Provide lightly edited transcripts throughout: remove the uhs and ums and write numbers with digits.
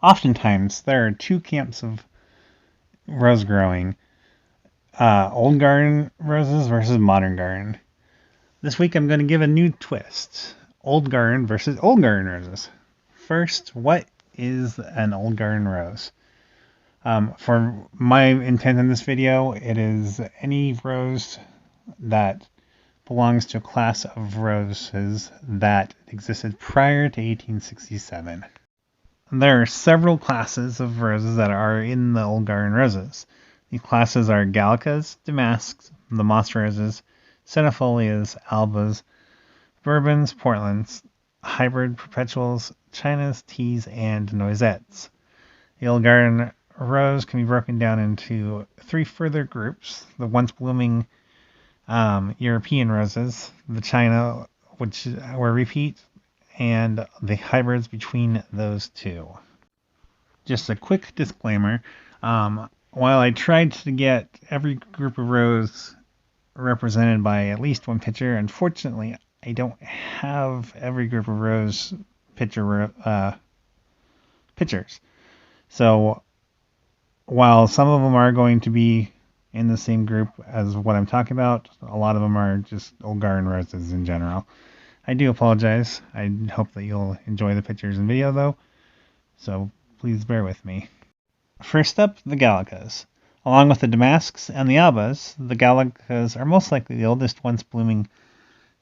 Oftentimes, there are two camps of rose growing, old garden roses versus modern garden. This week I'm going to give a new twist, old garden versus old garden roses. First, what is an old garden rose? For my intent in this video, it is any rose that belongs to a class of roses that existed prior to 1867. There are several classes of roses that are in the old garden roses. These classes are Gallicas, Damasks, the moss roses, Centifolias, Albas, Bourbons, Portlands, hybrid Perpetuals, Chinas, Teas, and Noisettes. The old garden rose can be broken down into three further groups: the once blooming European roses, the China, which were repeat, and the hybrids between those two. Just a quick disclaimer, while I tried to get every group of rose represented by at least one picture, unfortunately I don't have every group of rose pictures. So while some of them are going to be in the same group as what I'm talking about, a lot of them are just old garden roses in general. I do apologize. I hope that you'll enjoy the pictures and video though, so please bear with me. First up, the Gallicas. Along with the Damasks and the Albas, the Gallicas are most likely the oldest once blooming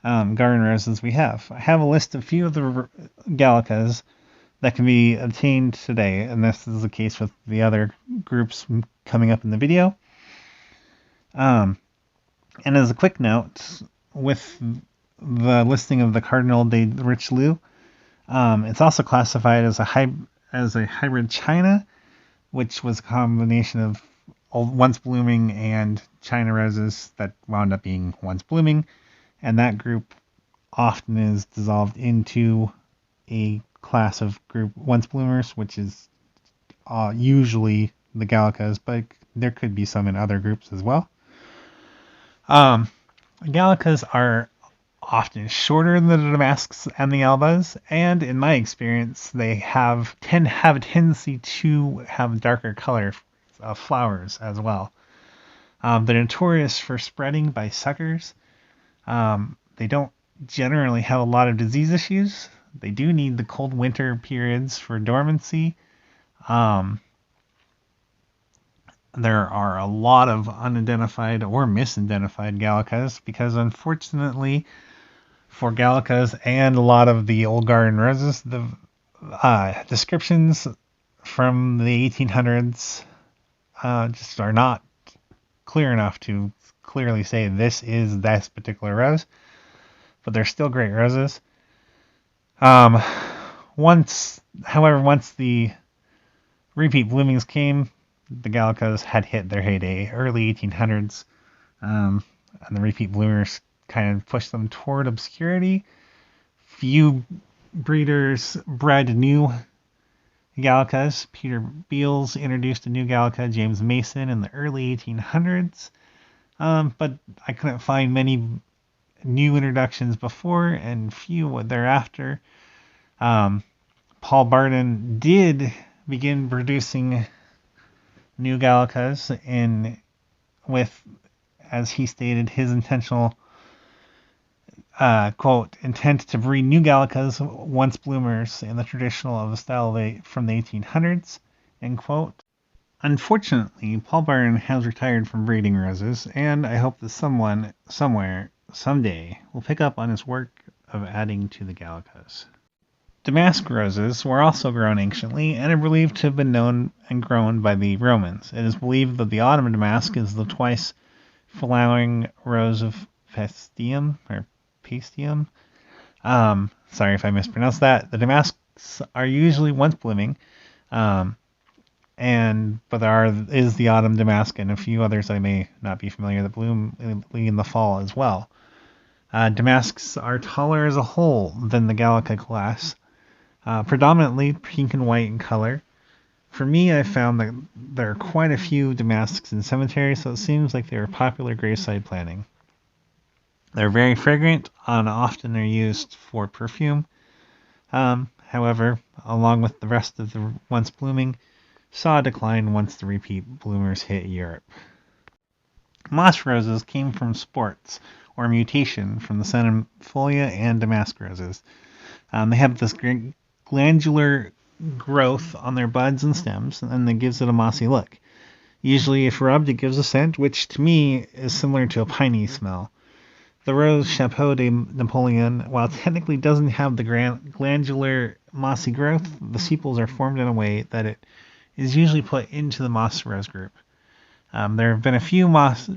garden roses we have. I have a list of few of the Gallicas that can be obtained today, and this is the case with the other groups coming up in the video. And as a quick note, with the listing of the Cardinal de Richelieu, it's also classified as a hybrid China, which was a combination of once blooming and China roses that wound up being once blooming, and that group often is dissolved into a class of group once bloomers, which is usually the Gallicas, but there could be some in other groups as well. Gallicas are often shorter than the Damasks and the Albas, and in my experience, they have a tendency to have darker color flowers as well. They're notorious for spreading by suckers. They don't generally have a lot of disease issues. They do need the cold winter periods for dormancy. There are a lot of unidentified or misidentified Gallicas because, unfortunately, for Gallicas and a lot of the old garden roses, the descriptions from the 1800s just are not clear enough to clearly say this is this particular rose, but they're still great roses. Once the repeat bloomings came, the Gallicas had hit their heyday, early 1800s, and the repeat bloomers kind of pushed them toward obscurity. Few breeders bred new Gallicas. Peter Beals introduced a new Gallica, James Mason, in the early 1800s, but I couldn't find many new introductions before and few thereafter. Paul Barton did begin producing new Gallicas with, as he stated, his intentional quote, intent to breed new Gallicas once bloomers in the traditional of the style from the 1800s, end quote. Unfortunately, Paul Barton has retired from breeding roses, and I hope that someone, somewhere, someday, will pick up on his work of adding to the Gallicas. Damask roses were also grown anciently and are believed to have been known and grown by the Romans. It is believed that the autumn damask is the twice flowering rose of Paestium. Sorry if I mispronounced that. The damasks are usually once blooming, but there is the autumn damask and a few others I may not be familiar that bloom in the fall as well. Damasks are taller as a whole than the Gallica class, predominantly pink and white in color. For me, I found that there are quite a few damasks in cemeteries, so it seems like they are popular graveside planting. They're very fragrant and often are used for perfume. however, along with the rest of the once blooming, saw a decline once the repeat bloomers hit Europe. Moss roses came from sports, or mutation, from the Centifolias and Damasks roses. They have this glandular growth on their buds and stems, and that gives it a mossy look. Usually, if rubbed, it gives a scent, which to me is similar to a piney smell. The rose Chapeau de Napoleon, while technically doesn't have the glandular mossy growth, the sepals are formed in a way that it is usually put into the moss rose group. There have been a few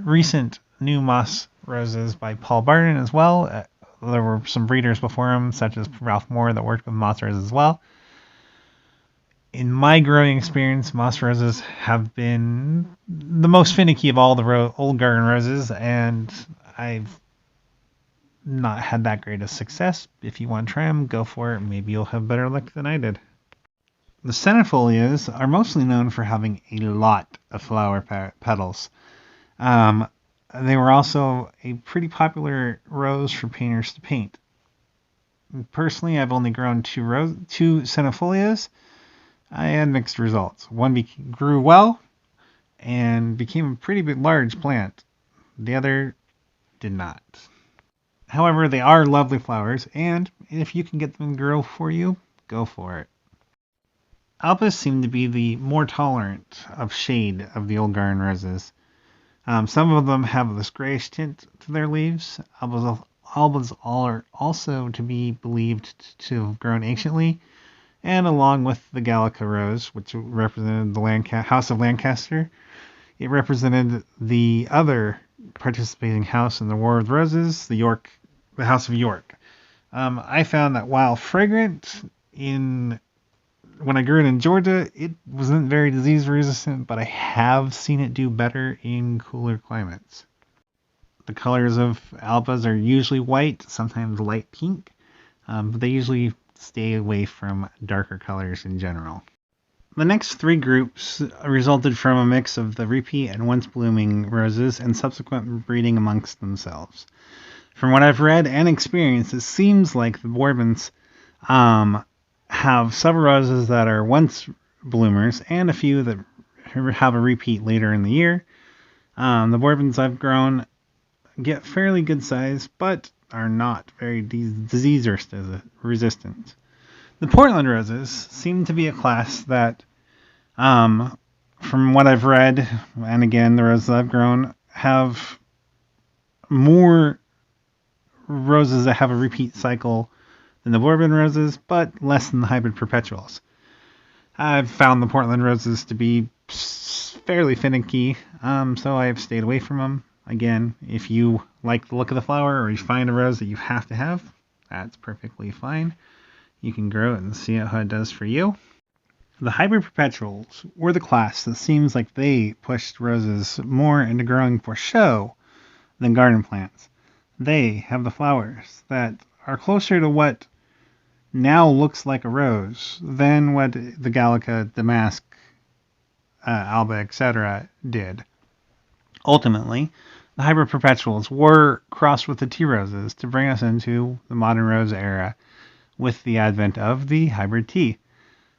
recent new moss roses by Paul Barton as well. There were some breeders before him, such as Ralph Moore, that worked with moss roses as well. In my growing experience, moss roses have been the most finicky of all the old garden roses, and I've not had that great of success. If you want to try them, go for it. Maybe you'll have better luck than I did. The Centifolias are mostly known for having a lot of flower petals. They were also a pretty popular rose for painters to paint. Personally, I've only grown two Centifolias. I had mixed results. One grew well and became a pretty large plant. The other did not. However, they are lovely flowers, and if you can get them to grow for you, go for it. Albas seem to be the more tolerant of shade of the old garden roses. Some of them have this grayish tint to their leaves. Albas are also to be believed to have grown anciently, and along with the Gallica rose, which represented the House of Lancaster, it represented the other participating house in the War of the Roses, the House of York. I found that while fragrant when I grew it in Georgia, it wasn't very disease resistant, but I have seen it do better in cooler climates. The colors of Albas are usually white, sometimes light pink, but they usually stay away from darker colors in general. The next three groups resulted from a mix of the repeat and once blooming roses and subsequent breeding amongst themselves. From what I've read and experienced, it seems like the Bourbons have several roses that are once bloomers and a few that have a repeat later in the year. The Bourbons I've grown get fairly good size, but are not very disease resistant. The Portland roses seem to be a class that, from what I've read, and again, the roses I've grown, have more roses that have a repeat cycle than the Bourbon roses, but less than the hybrid Perpetuals. I've found the Portland roses to be fairly finicky, so I've stayed away from them. Again, if you like the look of the flower or you find a rose that you have to have, that's perfectly fine. You can grow it and see how it does for you. The hybrid Perpetuals were the class that seems like they pushed roses more into growing for show than garden plants. They have the flowers that are closer to what now looks like a rose than what the Gallica, Damasks, Alba, etc. did. Ultimately, the hybrid Perpetuals were crossed with the tea roses to bring us into the modern rose era with the advent of the hybrid tea.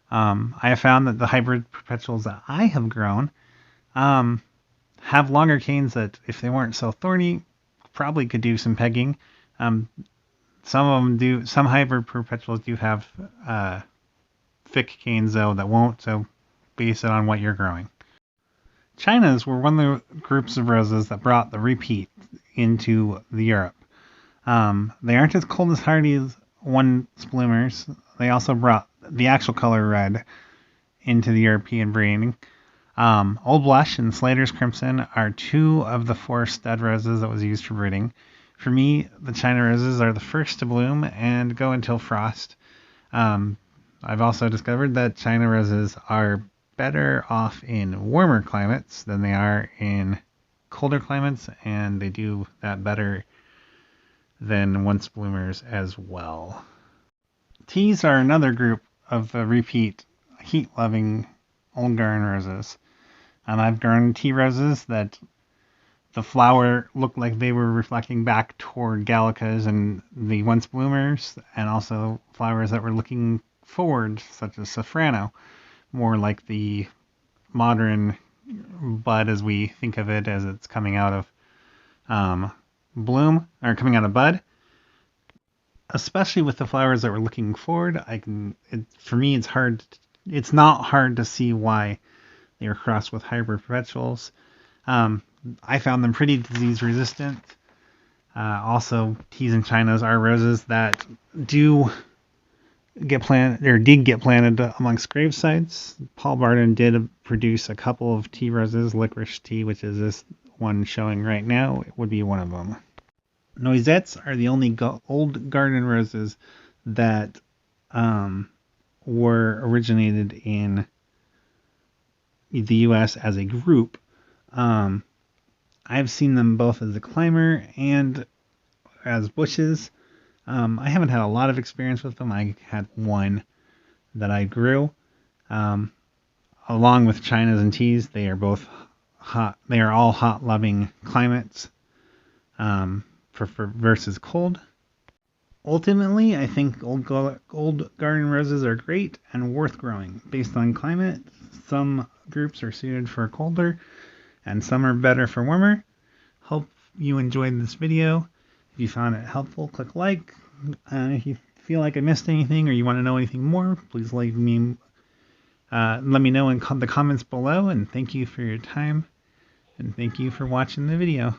I have found that the hybrid Perpetuals that I have grown have longer canes that, if they weren't so thorny, probably could do some pegging. Some of them do. Some hybrid Perpetuals do have thick canes though that won't. So base it on what you're growing. Chinas were one of the groups of roses that brought the repeat into Europe. They aren't as cold as hardy as once bloomers. They also brought the actual color red into the European breeding. Old Blush and Slater's Crimson are two of the four stud roses that was used for breeding. For me, the China roses are the first to bloom and go until frost. I've also discovered that China roses are better off in warmer climates than they are in colder climates, and they do that better than once bloomers as well. Teas are another group of the repeat heat-loving old garden roses. I've grown tea roses that the flower looked like they were reflecting back toward Gallicas and the once bloomers, and also flowers that were looking forward, such as Safrano, more like the modern bud as we think of it, as it's coming out of bloom, or coming out of bud. Especially with the flowers that we're looking forward, for me, it's not hard to see why they are crossed with hybrid perpetuals. I found them pretty disease resistant. Also, teas and chinas are roses that do get planted, or did get planted amongst gravesites. Paul Barden did produce a couple of tea roses. Licorice tea, which is this one showing right now, it would be one of them. Noisettes are the only old garden roses that were originated in the U.S. as a group. I've seen them both as a climber and as bushes. I haven't had a lot of experience with them. I had one that I grew. Along with chinas and teas, they are both hot. They are all hot loving climates for versus cold. Ultimately, I think old garden roses are great and worth growing based on climate. Some groups are suited for colder and some are better for warmer. Hope you enjoyed this video. If you found it helpful, click like. If you feel like I missed anything or you want to know anything more, please let me know in the comments below. And thank you for your time. And thank you for watching the video.